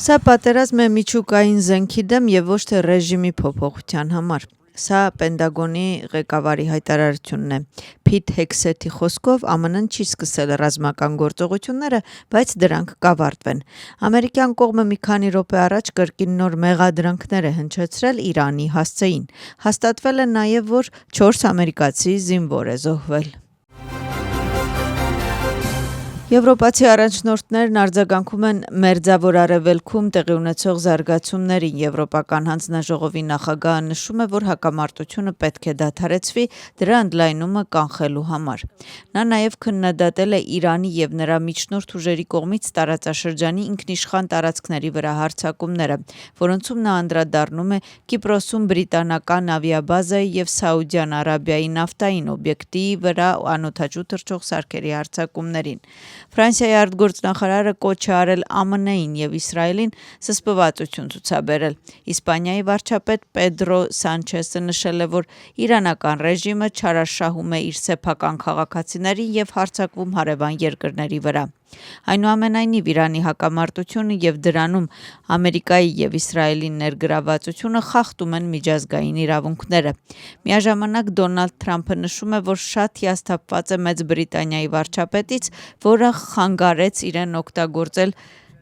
Սա պատերազմ է միջուկային զենքի դեմ եւ ոչ թե ռեժիմի փոփոխության համար։ Սա Պենտագոնի ղեկավարի հայտարարությունն է։ Փիթ Հեքսեթի խոսքով ԱՄՆ-ն չի սկսել ռազմական գործողությունները, բայց դրանք կավարտվեն։ Ամերիկյան կողմը մի քանի րոպե առաջ կրկին նոր մեղադրանքներ է հնչեցրել Իրանի հասցեին։ Հաստատվել է նաեւ, որ 4 ամերիկացի զինվոր է զոհվել։ Եվրոպացի առաջնորդներն արձագանքում են Մերձավոր Արևելքում տեղի ունեցող զարգացումներին։ Եվրոպական հանձնաժողովի նախագահը նշում է, որ հակամարտությունը պետք է դադարեցվի դրա ընդլայնումը կանխելու համար։ Նա նաև քննադատել է Իրանի եւ նրա միջնորդ ուժերի կողմից տարածաշրջանի ինքնիշխան տարածքների վրա հարձակումները, որոնցում նա անդրադառնում է Կիպրոսում բրիտանական ավիաբազայի եւ Սաուդյան Արաբիայի նավթային օբյեկտի վրա անօդաչու թռչող սարքերի հարձակումներին։ Ֆրանսիայի արտգործնախարարը կոչ է արել ԱՄՆ-ին եւ Իսրայելին զսպվածություն ցուցաբերել։ Իսպանիայի վարչապետ Պեդրո Սանչեսը նշել է, որ իրանական ռեժիմը չարաշահում է իր սեփական քաղաքացիներին եւ հարձակվում հարևան երկրների վրա։ Այնուամենայնիվ Իրանի հակամարտությունը եւ դրանում Ամերիկայի եւ Իսրայելի ներգրավվածությունը խախտում են միջազգային իրավունքները։ Միաժամանակ Դոնալդ Թրամփը նշում է, որ շատ հիասթափված է Մեծ Բրիտանիայի վարչապետից, որը խանգարեց իրեն օգտագործել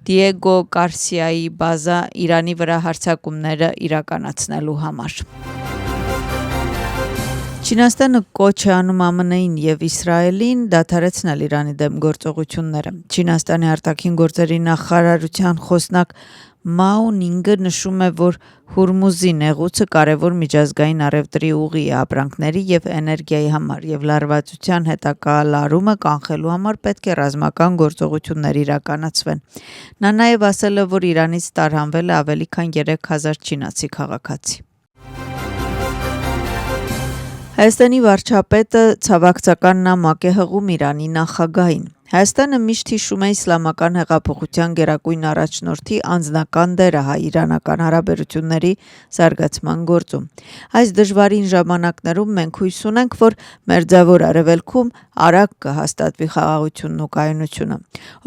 Դիեգո Գարսիայի բազա Իրանի վրա հարձակումները իրականացնելու համար։ Չինաստանը կոչ է անում ԱՄՆ-ին եւ Իսրայելին դադարեցնել Իրանի դեմ գործողությունները։ Չինաստանի արտաքին գործերի նախարարության խոսնակ Մաո Նինգը նշում է, որ Հուրմուզի նեղուցը կարևոր միջազգային առևտրի ուղի է ապրանքների եւ էներգիայի համար եւ լարվածության հետագա լարումը կանխելու համար պետք է ռազմական գործողություններ իրականացվեն։ Նա նաեւ ասել է, որ Իրանից տարհանվել է ավելի քան 3000 չինացի քաղաքացի։ Հայաստանի վարչապետը ցավակցական նամակ է հղում Իրանի նախագահին։ Հայաստանը միշտ հիշում է իսլամական հեղափոխության գերագույն առաջնորդի անձնական դերը հայ-իրանական հարաբերությունների զարգացման գործում։ Այս դժվարին ժամանակներում մենք հույս ունենք, որ Մերձավոր Արևելքում արագ կհաստատվի խաղաղությունն ու կայունությունը։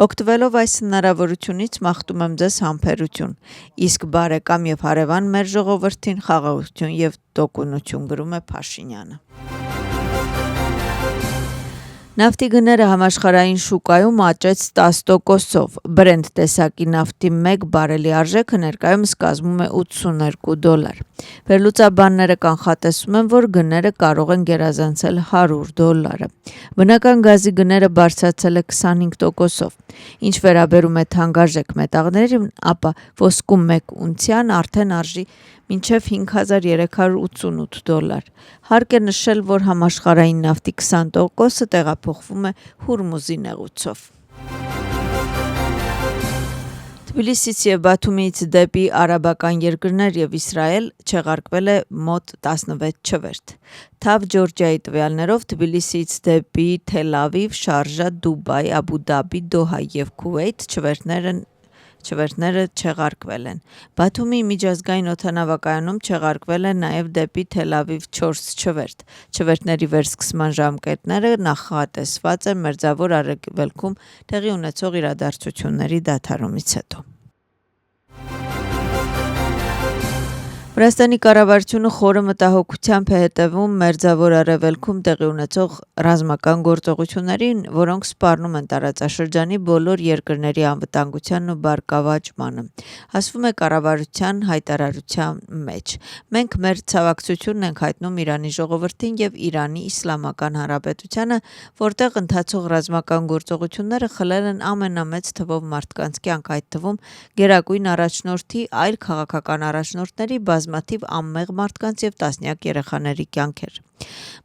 Օգտվելով այս հնարավորությունից մաղթում եմ ձեզ համբերություն, իսկ բարեկամ եւ հարևան մեր ժողովրդին խաղաղություն եւ տոկունություն, գրում է Փաշինյանը։ Նավթի գները համաշխարհային շուկայում աճեց 10%-ով։ Brent տեսակի նավթի 1 բարելի արժեքը ներկայումս կազմում է $82։ Վերլուծաբանները կանխատեսում են, որ գները կարող են գերազանցել $100։ Բնական գազի գները բարձրացել է 25%-ով։ Ինչ վերաբերում է թանկարժեք մետաղներին, ապա ոսկու 1 ունցիան արդեն արժի մինչև $5388։ Հարկ է նշել, որ համաշխարհային նավթի 20%-ը տեղափոխվում է Հուրմուզի նեղուցով։ Թբիլիսից եւ Բաթումից դեպի արաբական երկրներ եւ Իսրայել չեղարկվել է մոտ 16 չվերթ։ Թավ Ջորջիայի տվյալներով Թբիլիսից դեպի Թել Ավիվ, Շարժա, Դուբայ, Աբու Դաբի, Դոհա եւ Քուվեյթ չվերթները չեղարկվել են։ Բաթումի միջազգային օդանավակայանում չեղարկվել է նաև դեպի Թել Ավիվ 4 չվերթ։ Չվերթների վերսկսման ժամկետները նախատեսված են Մերձավոր Արևելքում տեղի ունեցող իրադարձությունների դադարումից հետո։ Վրաստանի կառավարությունը խորը մտահոգությամբ է հետևում Մերձավոր Արևելքում տեղի ունեցող ռազմական գործողություններին, որոնք սպառնում են տարածաշրջանի բոլոր երկրների անվտանգությանն ու բարգավաճմանը։ Ասվում է կառավարության հայտարարության մեջ։ Մենք մեր ցավակցությունն ենք հայտնում Իրանի ժողովրդին եւ Իրանի Իսլամական Հանրապետությանը, որտեղ ընթացող ռազմական գործողությունները խլել են ամենամեծ թվով մարդկանց կյանք, այդ թվում գերագույն առաջնորդի, այլ քաղաքական առաջնորդների, բազմաթիվ անմեղ մարդկանց եւ տասնյակ երեխաների կյանքեր։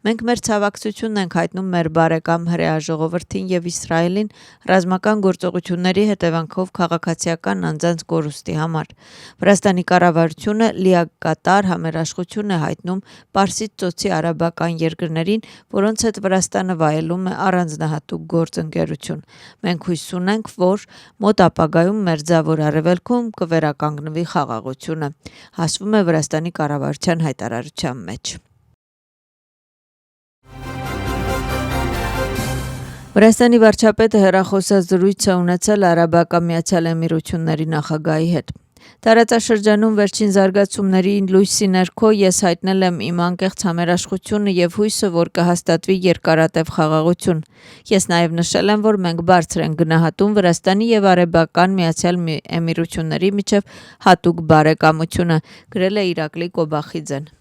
Մենք մեր ցավակցությունն ենք հայտնում մեր բարեկամ հրեա ժողովրդին եւ Իսրայելին ռազմական գործողությունների հետևանքով քաղաքացիական անձանց կորուստի համար։ Վրաստանի կառավարությունը լիակատար համերաշխություն է հայտնում Պարսից ծոցի արաբական երկրներին, որոնց հետ Վրաստանը վայելում է առանձնահատուկ գործընկերություն։ Մենք հույս ունենք, որ մոտ ապագայում Մերձավոր Արևելքում կվերականգնվի խաղաղությունը, ասվում է Վրաստանի կառավարության հայտարարության մեջ։ Վրաստանի վարչապետը հեռախոսազրույց է ունեցել Արաբական Միացյալ Էմիրությունների նախագահի հետ։ Տարածաշրջանում վերջին զարգացումների լույսի ներքո ես հայտնել եմ իմ անկեղծ համերաշխությունը եւ հույսը, որ կհաստատվի երկարատև խաղաղություն։ Ես նաեւ նշել եմ, որ մենք բարձր ենք գնահատում Վրաստանի եւ Արաբական Միացյալ Էմիրությունների միջև հատուկ բարեկամությունը, գրել է Իրակլի Կոբախիձեն։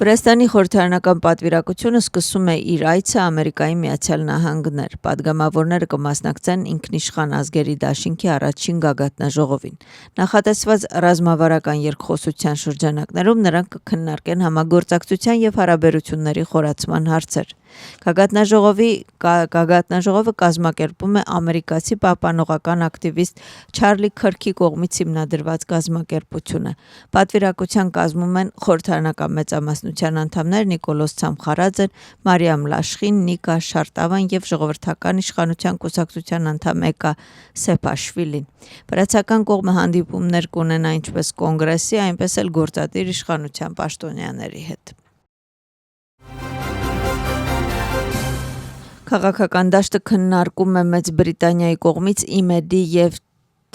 Վրաստանի խորհրդարանական պատվիրակությունը սկսում է իր այցը Ամերիկայի Միացյալ Նահանգներ։ Պատգամավորները կմասնակցեն ինքնիշխան ազգերի դաշինքի առաջին գագաթնաժողովին։ Նախատեսված ռազմավարական երկխոսության շրջանակներում նրանք կքննարկեն համագործակցության եւ հարաբերությունների խորացման հարցեր։ Գագաթնաժողովը կազմակերպում է ամերիկացի պահպանողական ակտիվիստ Չարլի Քըրքի կողմից հիմնադրված կազմակերպությունը։ Պատվիրակության կազմում են խորհրդարանական մեծամասնության անդամներ Նիկոլոս Ցամխարաձեն, Մարիամ Լաշխին, Նիկա Շարտավան եւ Ժողովրդական իշխանության կուսակցության անդամ Էկա Սեփաշվիլին։ Վրացական կողմը հանդիպումներ կունենա ինչպես կոնգրեսի, այնպես էլ գործադիր իշխանության պաշտոնյաների հետ։ Քաղաքական դաշտը քննարկում է Մեծ Բրիտանիայի կողմից ԻՄԵԴ-ի եւ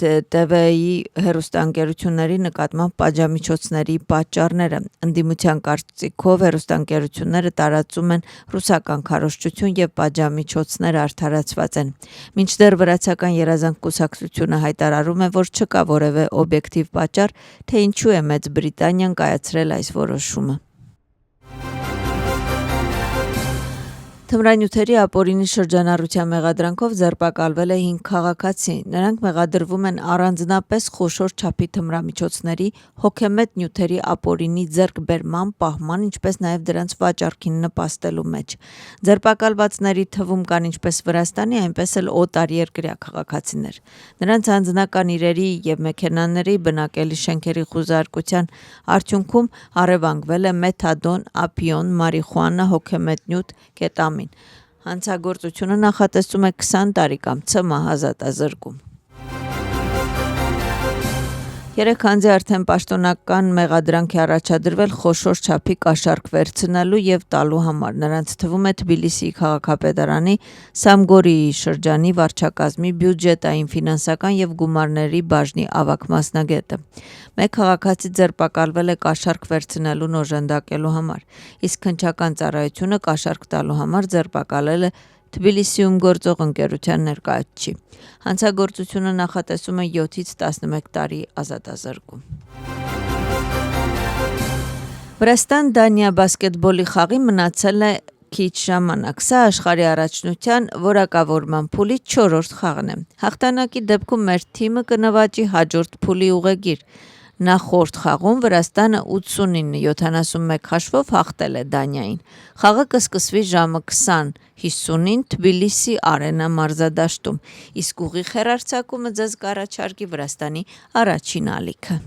ՏՎ-ի հեռուստաընկերությունների նկատմամբ պատժամիջոցների պատճառները։ Ընդդիմության կարծիքով հեռուստաընկերությունները տարածում են ռուսական քարոզչություն եւ պատժամիջոցներ արդարացված են։ Մինչդեռ վրացական երազանք կուսակցությունը հայտարարում է, որ չկա որևէ օբյեկտիվ պատճառ, թե ինչու է Մեծ Բրիտանիան կայացրել այս որոշումը։ Թմրանյութերի ապօրինի շրջանառության մեղադրանքով ձերբակալվել է 5 քաղաքացի։ Նրանք մեղադրվում են առանձնապես խոշոր չափի թմրամիջոցների, հոգեմետ նյութերի ապօրինի ձեռքբերման, պահման, ինչպես նաև դրանց վաճառքին նպաստելու մեջ։ Ձերբակալվածների թվում կան ինչպես Վրաստանի, այնպես էլ օտարերկրյա քաղաքացիներ։ Նրանց անձնական իրերի եւ մեքենաների բնակելի շենքերի խուզարկության արդյունքում առևանգվել է մեթադոն, ապիոն, մարիխուանա, հոգեմետ նյութ, կետամին։ Հանցագործությունը նախատեսում է 20 տարի կամ ՑՄ ազատազրկում։ 3 անձի արդեն պաշտոնական մեղադրանք է առաջադրվել խոշոր չափի կաշառք վերցնելու եւ տալու համար։ Նրանց թվում է Թբիլիսիի քաղաքապետարանի Սամգորիի շրջանի վարչակազմի բյուջետային, ֆինանսական եւ գումարների բաժնի ավագ մասնագետը։ Մեկ քաղաքացի ձերբակալվել է կաշառք վերցնելուն օժանդակելու համար, իսկ հնչական ծառայությունը կաշառք տալու համար ձերբակալել է Թբիլիսիում գործող ընկերության ներկայացուցիչ։ Հանցագործությունը նախատեսում է 7-ից 11 տարի ազատազրկում։ Վրաստան-Դանիա բասկետբոլի խաղի մնացել է քիչ ժամանակ։ Սա աշխարհի առաջնության որակավորման փուլի 4-րդ խաղն է։ Հաղթանակի դեպքում մեր թիմը կնվաճի հաջորդ փուլի ուղեգիր։ Նախորդ խաղում Վրաստանը 89-71 հաշվով հաղթել է Դանիային։ Խաղը կսկսվի ժամը 20:50-ին Թբիլիսի Արենա մարզադաշտում, իսկ ուղիղ հեռարձակումը ձեզ կառաջարկի Վրաստանի առաջին ալիքը։